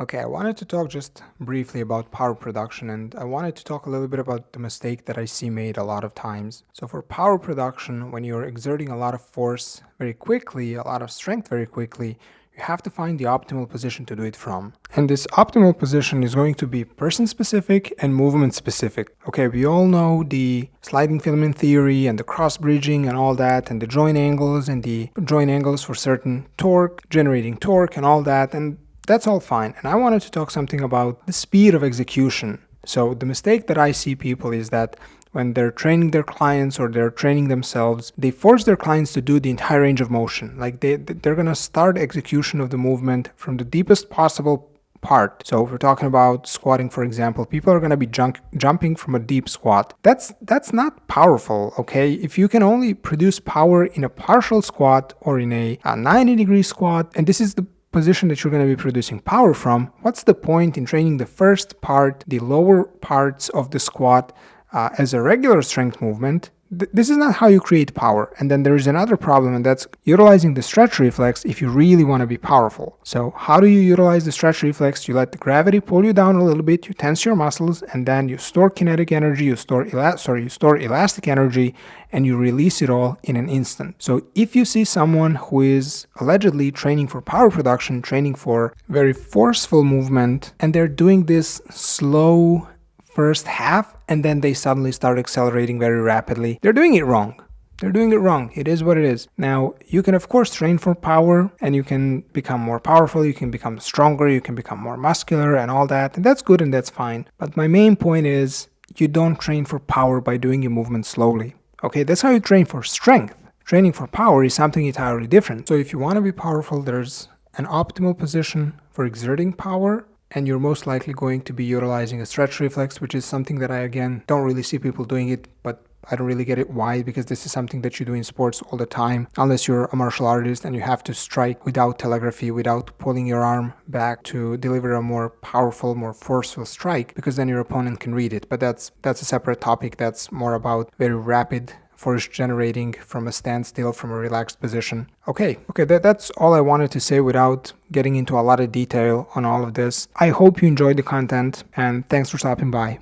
Okay, I wanted to talk just briefly about power production, and I wanted to talk a little bit about the mistake that I see made a lot of times. So for power production, when you're exerting a lot of force very quickly, a lot of strength very quickly, you have to find the optimal position to do it from. And this optimal position is going to be person specific and movement specific. Okay, we all know the sliding filament theory and the cross bridging and all that, and the joint angles for certain torque, generating torque and all that. And that's all fine. And I wanted to talk something about the speed of execution. So the mistake that I see people is that when they're training their clients or they're training themselves, they force their clients to do the entire range of motion. Like they're going to start execution of the movement from the deepest possible part. So if we're talking about squatting, for example, people are going to be jumping from a deep squat. That's not powerful, okay? If you can only produce power in a partial squat or in a 90-degree squat, and this is the position that you're going to be producing power from, what's the point in training the first part, the lower parts of the squat as a regular strength movement? This is not how you create power. And then there is another problem, and that's utilizing the stretch reflex if you really want to be powerful. So how do you utilize the stretch reflex? You let the gravity pull you down a little bit, you tense your muscles, and then you store kinetic energy, you store elastic energy, and you release it all in an instant. So if you see someone who is allegedly training for power production, training for very forceful movement, and they're doing this slow first half, and then they suddenly start accelerating very rapidly, they're doing it wrong. They're doing it wrong. It is what it is. Now, you can of course train for power, and you can become more powerful, you can become stronger, you can become more muscular and all that, and that's good and that's fine. But my main point is, you don't train for power by doing your movement slowly. Okay, that's how you train for strength. Training for power is something entirely different. So if you want to be powerful, there's an optimal position for exerting power, and you're most likely going to be utilizing a stretch reflex, which is something that I, again, don't really see people doing it, but I don't really get it why, because this is something that you do in sports all the time, unless you're a martial artist and you have to strike without telegraphy, without pulling your arm back to deliver a more powerful, more forceful strike, because then your opponent can read it. But that's a separate topic. That's more about very rapid force generating from a standstill, from a relaxed position. Okay, that's all I wanted to say without getting into a lot of detail on all of this. I hope you enjoyed the content, and thanks for stopping by.